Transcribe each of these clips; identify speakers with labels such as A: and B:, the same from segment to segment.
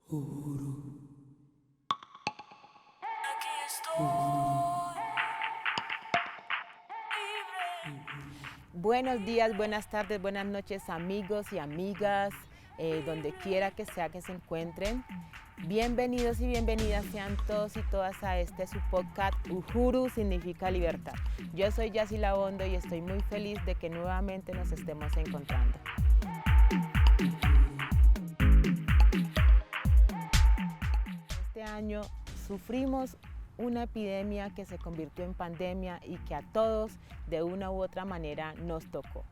A: Aquí estoy.
B: Buenos días, buenas tardes, buenas noches, amigos y amigas, donde quiera que sea que se encuentren. Bienvenidos y bienvenidas sean todos y todas a este su podcast Uhuru significa libertad. Yo soy Yacy Labondo y estoy muy feliz de que nuevamente nos estemos encontrando. Este año sufrimos una epidemia que se convirtió en pandemia y que a todos de una u otra manera nos tocó,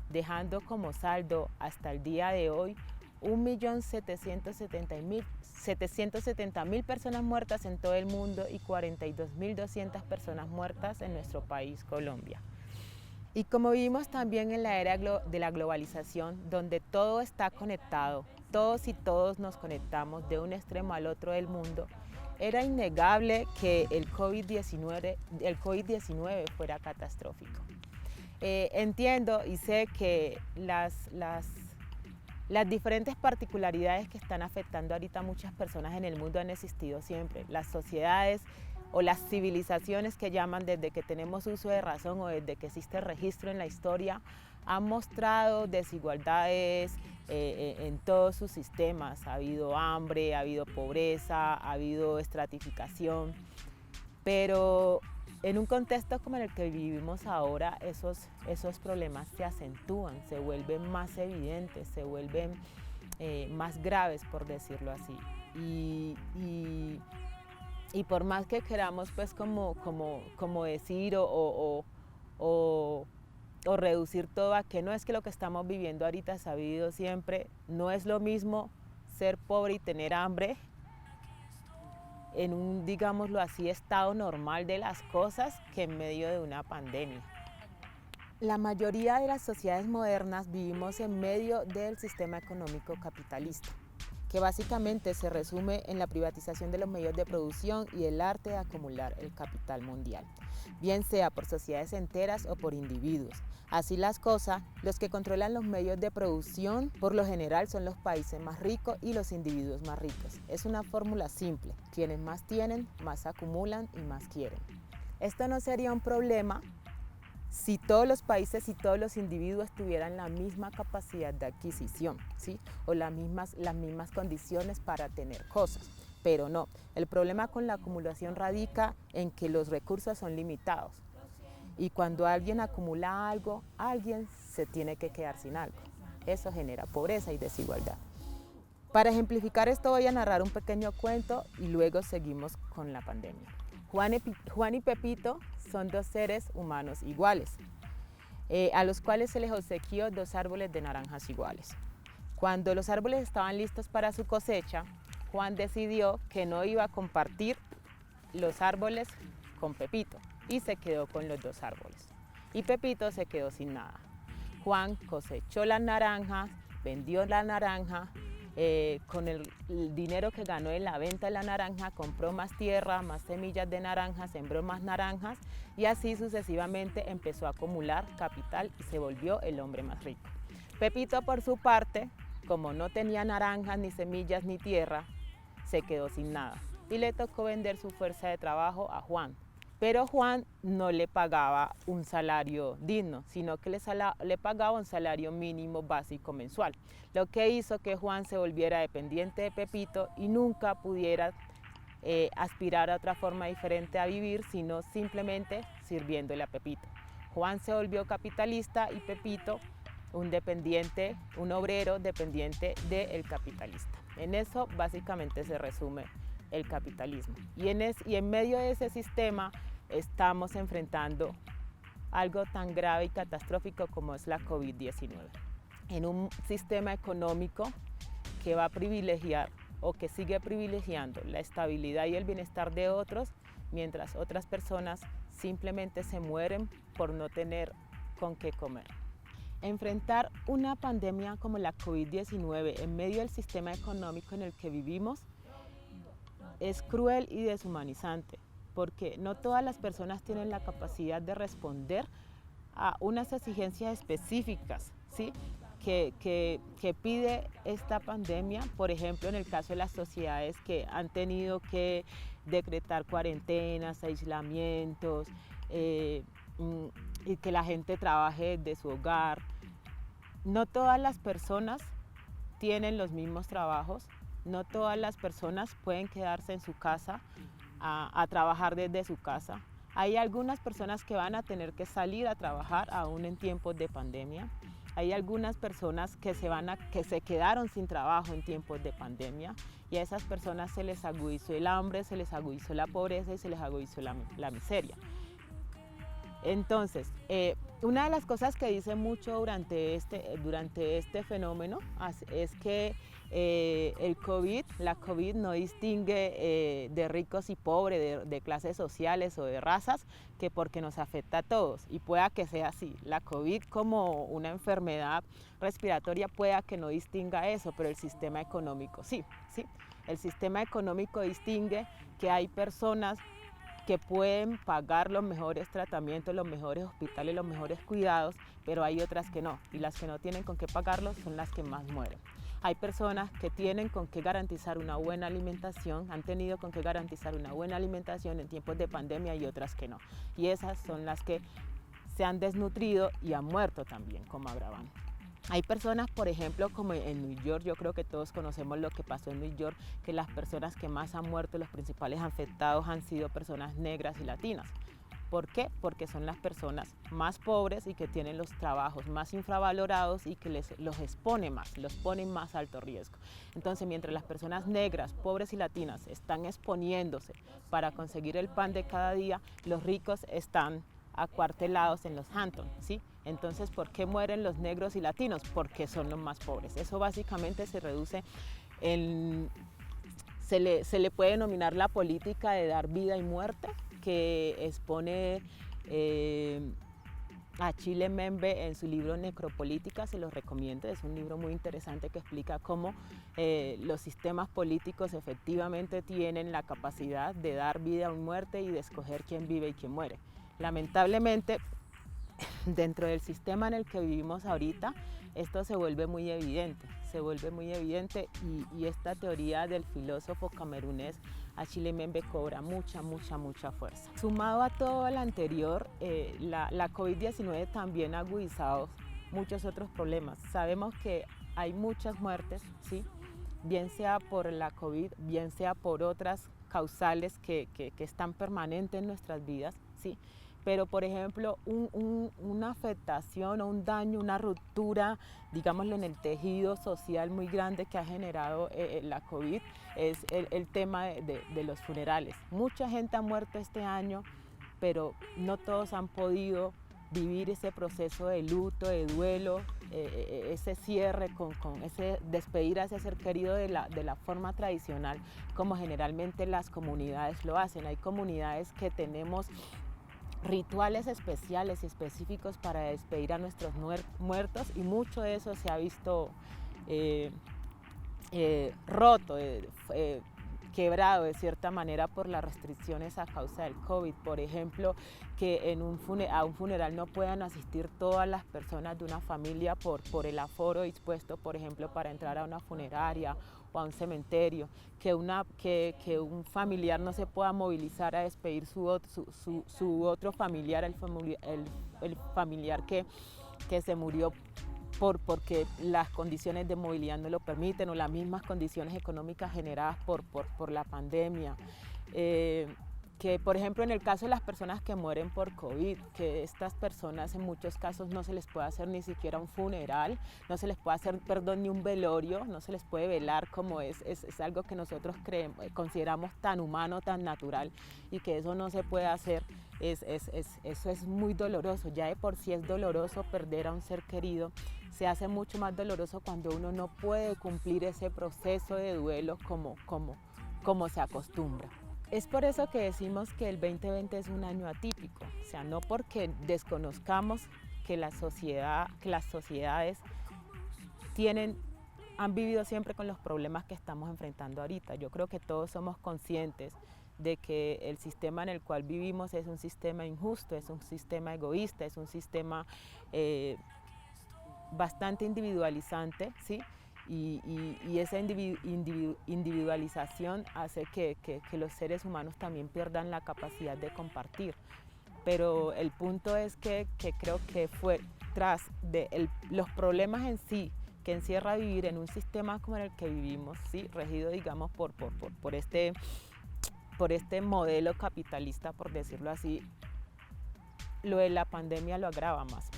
B: dejando como saldo hasta el día de hoy 1.770.000 personas muertas en todo el mundo y 42.200 personas muertas en nuestro país, Colombia. Y como vivimos también en la era de la globalización, donde todo está conectado, todos y todos nos conectamos de un extremo al otro del mundo, era innegable que el COVID-19 fuera catastrófico. Entiendo y sé que las diferentes particularidades que están afectando ahorita a muchas personas en el mundo han existido siempre. Las sociedades o las civilizaciones que llaman desde que tenemos uso de razón o desde que existe registro en la historia han mostrado desigualdades en todos sus sistemas. Ha habido hambre, ha habido pobreza, ha habido estratificación, pero en un contexto como en el que vivimos ahora, esos problemas se acentúan, se vuelven más evidentes, se vuelven más graves, por decirlo así. Y por más que queramos pues como decir o reducir todo a que no es que lo que estamos viviendo ahorita se ha vivido siempre, no es lo mismo ser pobre y tener hambre en un, digámoslo así, estado normal de las cosas que en medio de una pandemia. La mayoría de las sociedades modernas vivimos en medio del sistema económico capitalista, que básicamente se resume en la privatización de los medios de producción y el arte de acumular el capital mundial, bien sea por sociedades enteras o por individuos. Así las cosas, los que controlan los medios de producción por lo general son los países más ricos y los individuos más ricos. Es una fórmula simple, quienes más tienen, más acumulan y más quieren. Esto no sería un problema si todos los países y todos los individuos tuvieran la misma capacidad de adquisición, ¿sí? O las mismas condiciones para tener cosas, pero no. El problema con la acumulación radica en que los recursos son limitados y cuando alguien acumula algo, alguien se tiene que quedar sin algo. Eso genera pobreza y desigualdad. Para ejemplificar esto voy a narrar un pequeño cuento y luego seguimos con la pandemia. Juan y Pepito son dos seres humanos iguales, a los cuales se les obsequió dos árboles de naranjas iguales. Cuando los árboles estaban listos para su cosecha, Juan decidió que no iba a compartir los árboles con Pepito y se quedó con los dos árboles. Y Pepito se quedó sin nada. Juan cosechó las naranjas, vendió la naranja, con el dinero que ganó en la venta de la naranja compró más tierra, más semillas de naranja, sembró más naranjas y así sucesivamente empezó a acumular capital y se volvió el hombre más rico. Pepito, por su parte, como no tenía naranjas, ni semillas, ni tierra, se quedó sin nada y le tocó vender su fuerza de trabajo a Juan. Pero Juan no le pagaba un salario digno, sino que le pagaba un salario mínimo básico mensual, lo que hizo que Juan se volviera dependiente de Pepito y nunca pudiera aspirar a otra forma diferente a vivir, sino simplemente sirviéndole a Pepito. Juan se volvió capitalista y Pepito un dependiente, un obrero dependiente del capitalista. En eso básicamente se resume el capitalismo. Y en medio de ese sistema estamos enfrentando algo tan grave y catastrófico como es la COVID-19. En un sistema económico que va a privilegiar o que sigue privilegiando la estabilidad y el bienestar de otros, mientras otras personas simplemente se mueren por no tener con qué comer. Enfrentar una pandemia como la COVID-19 en medio del sistema económico en el que vivimos es cruel y deshumanizante, porque no todas las personas tienen la capacidad de responder a unas exigencias específicas, ¿sí? que pide esta pandemia, por ejemplo, en el caso de las sociedades que han tenido que decretar cuarentenas, aislamientos, y que la gente trabaje desde su hogar. No todas las personas tienen los mismos trabajos, no todas las personas pueden quedarse en su casa a trabajar desde su casa. Hay algunas personas que van a tener que salir a trabajar aún en tiempos de pandemia. Hay algunas personas que se quedaron sin trabajo en tiempos de pandemia y a esas personas se les agudizó el hambre, se les agudizó la pobreza y se les agudizó la miseria. Entonces, una de las cosas que dice mucho durante este fenómeno es que la COVID no distingue de ricos y pobres, de clases sociales o de razas, que porque nos afecta a todos. Y pueda que sea así. La COVID como una enfermedad respiratoria pueda que no distinga eso, pero el sistema económico sí. El sistema económico distingue que hay personas que pueden pagar los mejores tratamientos, los mejores hospitales, los mejores cuidados, pero hay otras que no, y las que no tienen con qué pagarlos son las que más mueren. Hay personas que tienen con qué garantizar una buena alimentación, han tenido con qué garantizar una buena alimentación en tiempos de pandemia y otras que no. Y esas son las que se han desnutrido y han muerto también como agravante. Hay personas, por ejemplo, como en New York, yo creo que todos conocemos lo que pasó en New York, que las personas que más han muerto, los principales afectados han sido personas negras y latinas. ¿Por qué? Porque son las personas más pobres y que tienen los trabajos más infravalorados y que los expone más, los ponen más alto riesgo. Entonces, mientras las personas negras, pobres y latinas están exponiéndose para conseguir el pan de cada día, los ricos están acuartelados en los Hamptons, ¿sí? Entonces, ¿por qué mueren los negros y latinos? Porque son los más pobres. Eso básicamente se reduce en... Se le puede denominar la política de dar vida y muerte, que expone Achille Mbembe en su libro Necropolítica, se los recomiendo, es un libro muy interesante que explica cómo los sistemas políticos efectivamente tienen la capacidad de dar vida o muerte y de escoger quién vive y quién muere. Lamentablemente, dentro del sistema en el que vivimos ahorita, esto se vuelve muy evidente, y esta teoría del filósofo camerunés Achille Mbembe cobra mucha fuerza. Sumado a todo lo anterior, la COVID-19 también ha agudizado muchos otros problemas. Sabemos que hay muchas muertes, ¿sí? Bien sea por la COVID, bien sea por otras causales que están permanentes en nuestras vidas, ¿sí? Pero, por ejemplo, una afectación o un daño, una ruptura, digámoslo, en el tejido social muy grande que ha generado la COVID es el tema de los funerales. Mucha gente ha muerto este año, pero no todos han podido vivir ese proceso de luto, de duelo, ese cierre, con ese despedir a ese ser querido de la forma tradicional, como generalmente las comunidades lo hacen. Hay comunidades que tenemos rituales especiales y específicos para despedir a nuestros muertos, y mucho de eso se ha visto roto, quebrado de cierta manera por las restricciones a causa del COVID. Por ejemplo, que a un funeral no puedan asistir todas las personas de una familia por el aforo dispuesto, por ejemplo, para entrar a una funeraria o a un cementerio, que un familiar no se pueda movilizar a despedir su otro familiar, el familiar que se murió porque las condiciones de movilidad no lo permiten, o las mismas condiciones económicas generadas por la pandemia. Que, por ejemplo, en el caso de las personas que mueren por COVID, que estas personas en muchos casos no se les puede hacer ni siquiera un funeral, no se les puede hacer, ni un velorio, no se les puede velar, como es algo que nosotros consideramos tan humano, tan natural, y que eso no se puede hacer. Eso es muy doloroso. Ya de por sí es doloroso perder a un ser querido. Se hace mucho más doloroso cuando uno no puede cumplir ese proceso de duelo como se acostumbra. Es por eso que decimos que el 2020 es un año atípico, o sea, no porque desconozcamos que las sociedades han vivido siempre con los problemas que estamos enfrentando ahorita. Yo creo que todos somos conscientes de que el sistema en el cual vivimos es un sistema injusto, es un sistema egoísta, es un sistema bastante individualizante, ¿sí? Y esa individualización hace que los seres humanos también pierdan la capacidad de compartir. Pero el punto es que creo que fue tras de los problemas en sí que encierra vivir en un sistema como en el que vivimos, ¿sí? Regido, digamos, por este modelo capitalista, por decirlo así, lo de la pandemia lo agrava más.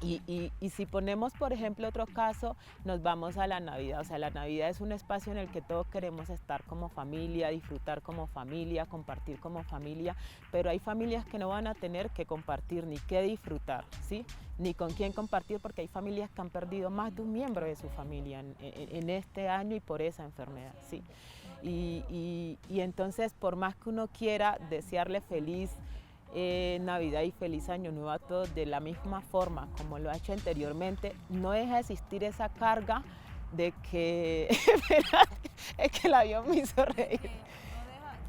B: Y si ponemos, por ejemplo, otro caso, nos vamos a la Navidad. O sea, la Navidad es un espacio en el que todos queremos estar como familia, disfrutar como familia, compartir como familia, pero hay familias que no van a tener que compartir ni qué disfrutar, ¿sí? Ni con quién compartir, porque hay familias que han perdido más de un miembro de su familia en este año y por esa enfermedad, ¿sí? Y entonces, por más que uno quiera desearle feliz Navidad y feliz Año Nuevo a todos de la misma forma como lo ha hecho anteriormente, no deja de existir esa carga de que es que el avión me hizo reír.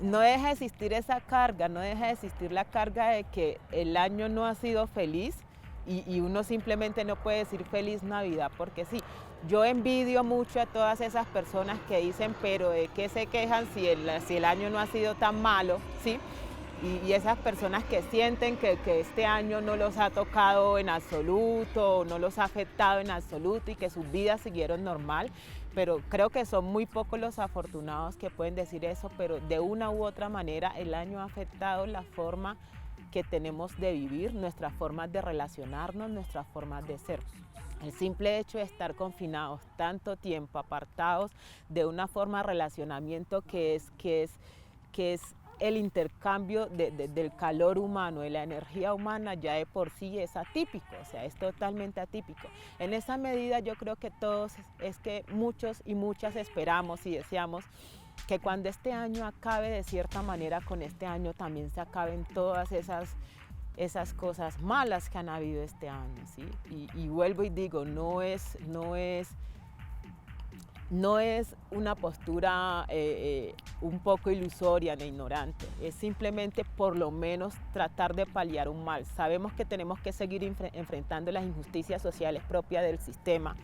B: No deja de existir esa carga, no deja de existir la carga de que el año no ha sido feliz y uno simplemente no puede decir feliz Navidad porque sí. Yo envidio mucho a todas esas personas que dicen, pero ¿de qué se quejan si el año no ha sido tan malo? ¿Sí? Y esas personas que sienten que este año no los ha tocado en absoluto, no los ha afectado en absoluto y que sus vidas siguieron normal, pero creo que son muy pocos los afortunados que pueden decir eso, pero de una u otra manera el año ha afectado la forma que tenemos de vivir, nuestras formas de relacionarnos, nuestras formas de ser. El simple hecho de estar confinados tanto tiempo, apartados de una forma de relacionamiento que es el intercambio del calor humano, de la energía humana, ya de por sí es atípico, o sea, es totalmente atípico. En esa medida yo creo que todos, es que muchos y muchas esperamos y deseamos que cuando este año acabe de cierta manera, con este año también se acaben todas esas cosas malas que han habido este año, ¿sí? Y vuelvo y digo, no es una postura un poco ilusoria ni ignorante, es simplemente por lo menos tratar de paliar un mal. Sabemos que tenemos que seguir enfrentando las injusticias sociales propias del sistema,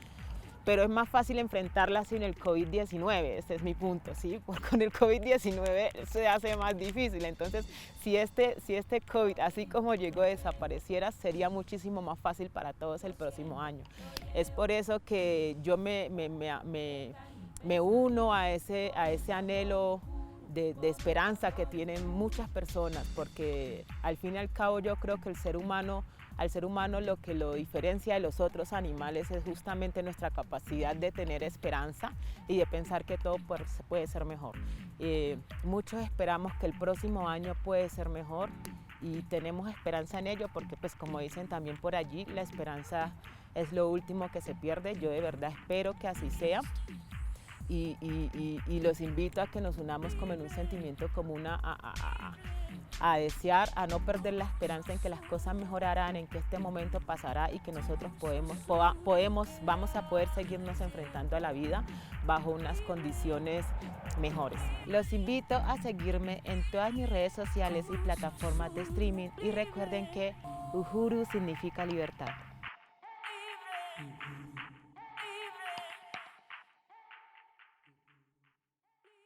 B: pero es más fácil enfrentarlas sin el COVID-19, ese es mi punto, ¿sí? Porque con el COVID-19 se hace más difícil. Entonces, si este COVID, así como llegó, desapareciera, sería muchísimo más fácil para todos el próximo año. Es por eso que yo me uno a ese anhelo de esperanza que tienen muchas personas, porque al fin y al cabo yo creo que al ser humano lo que lo diferencia de los otros animales es justamente nuestra capacidad de tener esperanza y de pensar que todo puede ser mejor. Muchos esperamos que el próximo año puede ser mejor y tenemos esperanza en ello porque, pues, como dicen también por allí, la esperanza es lo último que se pierde. Yo de verdad espero que así sea. Y los invito a que nos unamos como en un sentimiento común a desear, a no perder la esperanza en que las cosas mejorarán, en que este momento pasará y que nosotros vamos a poder seguirnos enfrentando a la vida bajo unas condiciones mejores. Los invito a seguirme en todas mis redes sociales y plataformas de streaming y recuerden que Uhuru significa libertad.